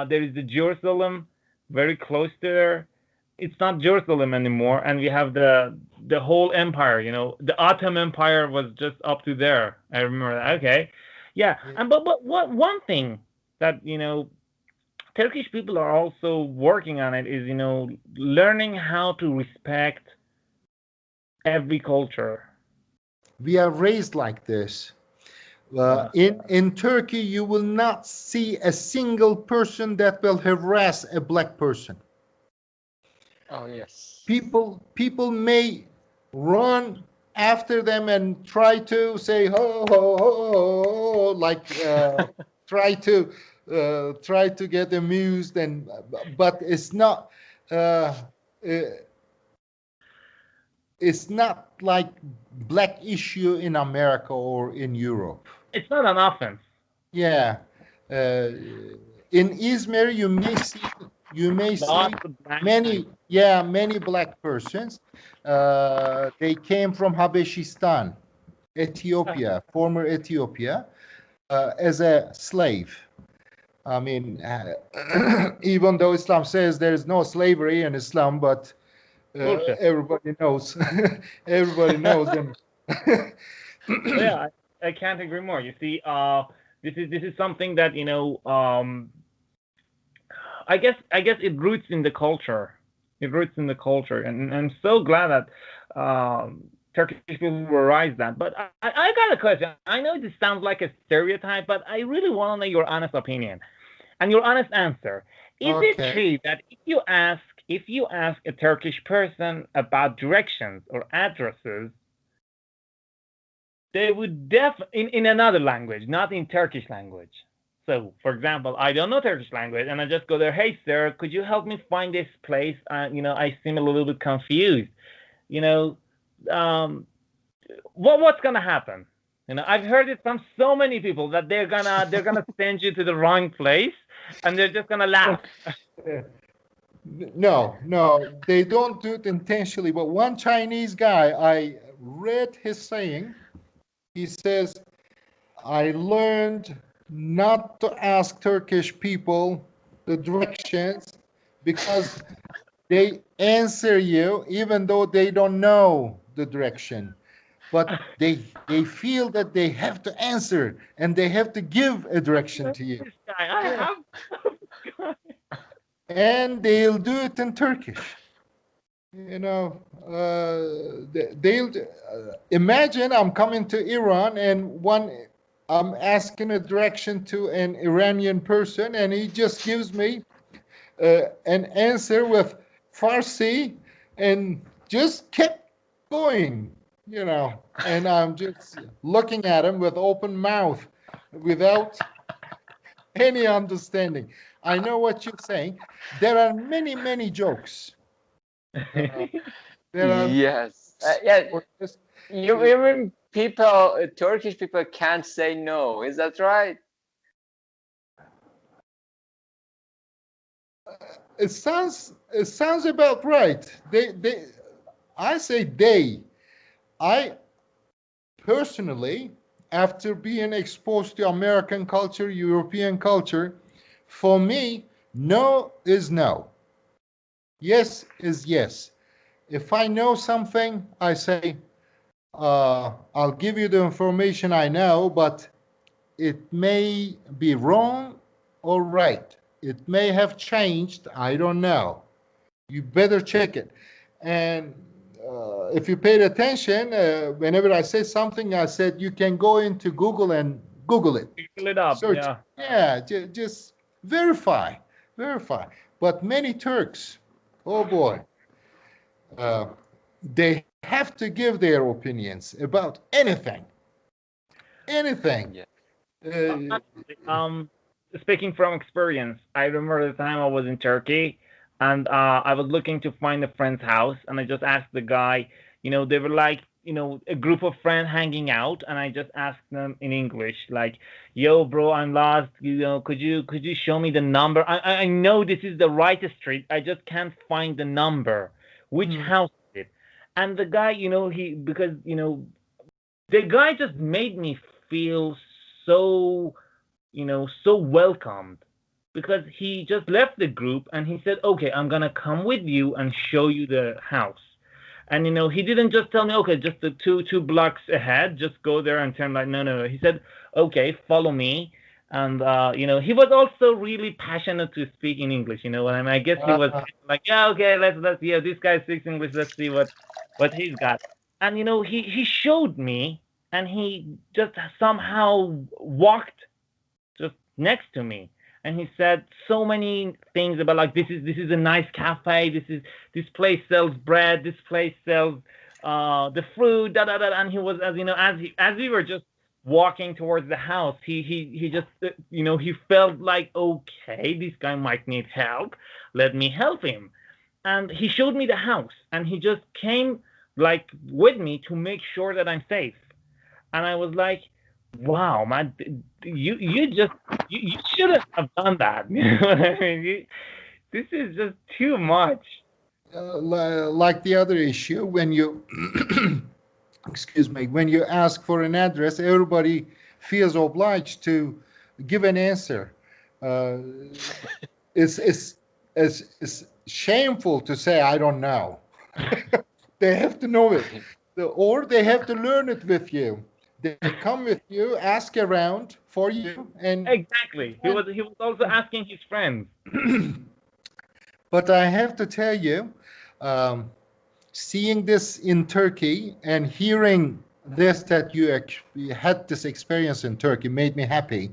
S3: There is the Jerusalem, very close to there. It's not Jerusalem anymore, and we have the whole empire. You know, the Ottoman Empire was just up to there. I remember that. Okay, yeah. And but what one thing that Turkish people are also working on it is learning how to respect every culture.
S1: We are raised like this. In Turkey, you will not see a single person that will harass a black person.
S2: Oh, yes.
S1: People may run after them and try to say ho ho ho, ho like try to get amused, and but uh, it's not like black issue in America or in Europe.
S3: It's not an offense.
S1: Yeah. Uh, in Izmir, you may see many black persons. They came from Habeshistan, Ethiopia, former Ethiopia, as a slave. I mean, even though Islam says there is no slavery in Islam, but everybody knows. Everybody knows them.
S3: Yeah, I can't agree more. You see, this is something that I guess it roots in the culture. It roots in the culture, and I'm so glad that Turkish people realize that. But I got a question. I know this sounds like a stereotype, but I really want to know your honest opinion and your honest answer. Is it true that if you ask a Turkish person about directions or addresses, they would in another language, not in Turkish language? So, for example, I don't know Turkish language, and I just go there. Hey, sir, could you help me find this place? I seem a little bit confused. What's gonna happen? I've heard it from so many people that they're gonna send you to the wrong place, and they're just gonna laugh.
S1: No, they don't do it intentionally. But one Chinese guy, I read his saying. He says, I learned not to ask Turkish people the directions because they answer you even though they don't know the direction. But they feel that they have to answer and they have to give a direction to you.
S3: This guy, I have.
S1: And they'll do it in Turkish. They'll imagine I'm coming to Iran and I'm asking a direction to an Iranian person, and he just gives me an answer with Farsi and just kept going. and I'm just looking at him with open mouth without any understanding. I know what you're saying. There are many, many jokes. Uh, there are
S2: Yes. Yeah.
S1: for this.
S2: You
S1: Uh,
S2: even people, Turkish people can't say no. Is that right?
S1: it sounds about right. I say they. I personally, after being exposed to American culture, European culture, for me, no is no. Yes is yes. If I know something, I say, I'll give you the information I know, but it may be wrong or right. It may have changed. I don't know. You better check it. And if you paid attention, whenever I say something, I said you can go into Google and Google it.
S3: Fill it up,
S1: Search.
S3: yeah.
S1: Yeah, just verify, verify. But many Turks, oh boy, uh, they have to give their opinions about anything, anything.
S2: Yeah.
S1: Uh,
S3: Um, Speaking from experience, I remember the time I was in Turkey, and I was looking to find a friend's house, and I just asked the guy. They were like, a group of friends hanging out, and I just asked them in English, like, "Yo, bro, I'm lost. Could you show me the number? I know this is the right street. I just can't find the number. Which
S1: hmm.
S3: house is it?" And the guy, he because the guy just made me feel so so welcomed, because he just left the group and he said, "Okay, I'm gonna come with you and show you the house." And he didn't just tell me, "Okay, just the two blocks ahead, just go there and turn right." No, no, no. He said, "Okay, follow me." And he was also really passionate to speak in English. You know what I mean? I guess he was
S1: Uh,
S3: like, "Yeah, okay, let's yeah, this guy speaks English. Let's see what he's got." And he showed me, and he just somehow walked just next to me, and he said so many things about, like, this is a nice cafe, this place sells bread, this place sells the fruit, da da da. And he was, as we were just walking towards the house, he just he felt like, okay, this guy might need help, let me help him. And he showed me the house, and he just came, like, with me to make sure that I'm safe. And I was like, "Wow, man, you shouldn't have done that." You know what I mean? This is just too much.
S1: like the other issue, when you, excuse me, when you ask for an address, everybody feels obliged to give an answer. Uh, it's shameful to say I don't know. They have to know it, or they have to learn it with you. They come with you, ask around for you, and
S3: Exactly. He was also asking his friends.
S1: but I have to tell you, um, seeing this in Turkey and hearing this, that you had this experience in Turkey, made me happy.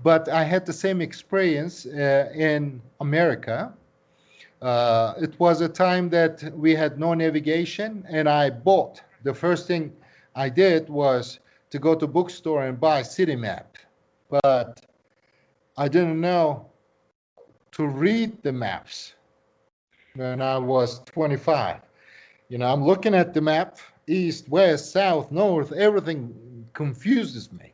S1: But I had the same experience in America. It was a time that we had no navigation, and I bought. The first thing I did was to go to bookstore and buy city map. But I didn't know to read the maps when I was 25. I'm looking at the map, east, west, south, north, everything confuses me.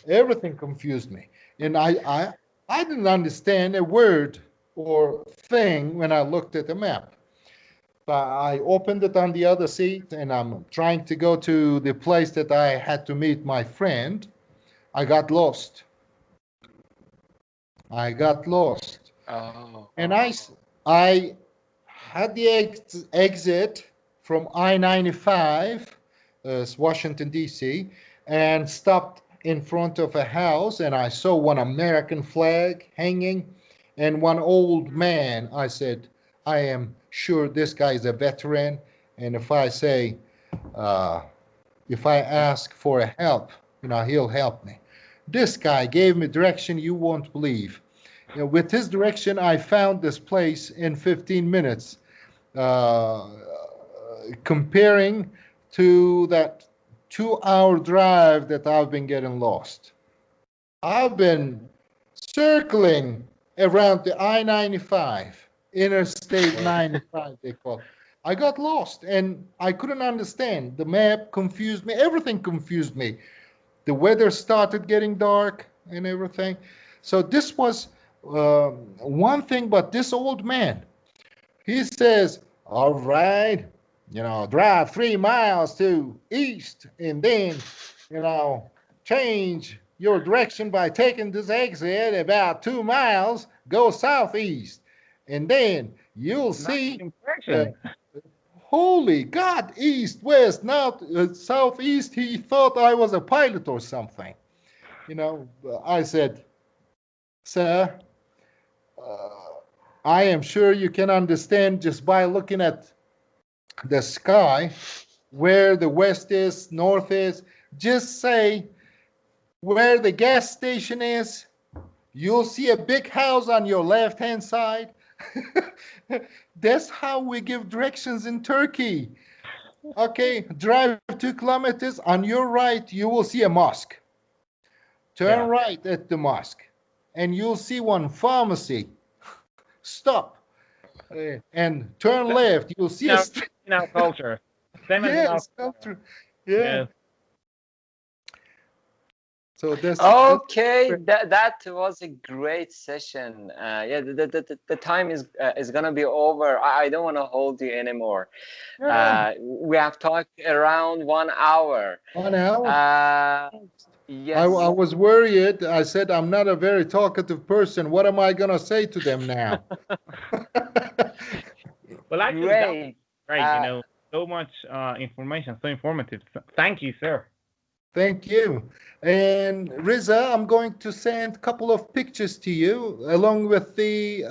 S1: Everything confused me. And I didn't understand a word or thing when I looked at the map. But I opened it on the other seat, and I'm trying to go to the place that I had to meet my friend. I got lost. I got lost.
S2: Oh.
S1: And I had the exit from I-95, Washington, D.C., and stopped in front of a house, and I saw one American flag hanging and one old man. I said, I am sure this guy is a veteran, and uh, if I ask for a help, he'll help me. This guy gave me direction you won't believe. With his direction, I found this place in 15 minutes. Uh, Comparing to that 2-hour drive that I've been getting lost. I've been circling around the I-95, Interstate 95, they call it. I got lost and I couldn't understand. The map confused me. Everything confused me. The weather started getting dark and everything. So this was one thing, but this old man, he says, all right, drive 3 miles to east and then, change your direction by taking this exit about 2 miles, go southeast. And then you'll see, holy God, east, west, now southeast. He thought I was a pilot or something. I said, sir, I am sure you can understand just by looking at the sky where the west is, north is. Just say where the gas station is. You'll see a big house on your left-hand side. That's how we give directions in Turkey. Okay, drive 2 kilometers. On your right, you will see a mosque. Turn right at the mosque, and you'll see one pharmacy. Stop and turn left. You'll see a street.
S3: In our culture.
S1: Yes, culture. Yeah. So that's
S2: okay. That was a great session. The time is gonna be over. I don't want to hold you anymore. We have talked around 1 hour.
S1: 1 hour.
S2: Yes.
S1: I was worried. I said I'm not a very talkative person. What am I gonna say to them now?
S3: Well, actually, great. So much information, so informative. Thank you, sir.
S1: Thank you. And Riza, I'm going to send a couple of pictures to you along with the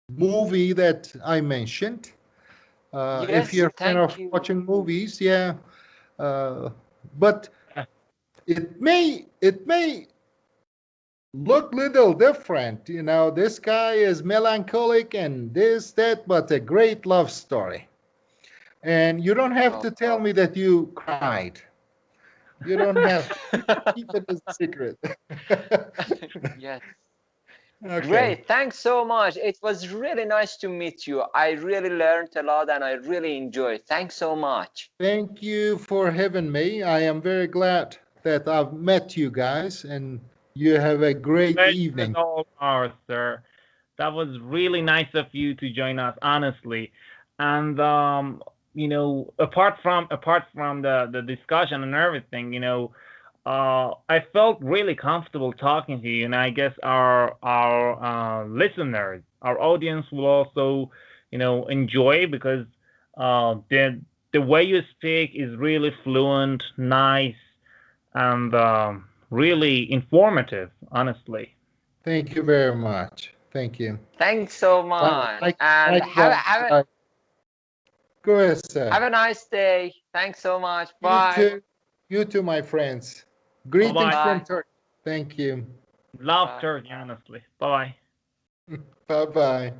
S1: movie that I mentioned. If you're a fan of watching movies, but it may look little different. This guy is melancholic and this, that, but a great love story. And you don't have to tell me that you cried. You don't have to keep it a secret.
S2: Yes.
S1: Okay.
S2: Great. Thanks so much. It was really nice to meet you. I really learned a lot and I really enjoyed. Thanks so much.
S1: Thank you for having me. I am very glad that I've met you guys and you have a great evening.
S3: All ours, sir. That was really nice of you to join us, honestly. And apart from the discussion and everything, I felt really comfortable talking to you, and I guess our listeners, our audience will also, enjoy because the way you speak is really fluent, nice, and really informative, honestly.
S1: Thank you very much. Thank you.
S2: Thanks so much. And
S1: go ahead, sir.
S2: Have a nice day. Thanks so much. Bye.
S1: You too, my friends. Greetings from Turkey. Thank you.
S3: Love Turkey, honestly. Bye-bye.
S1: Bye-bye.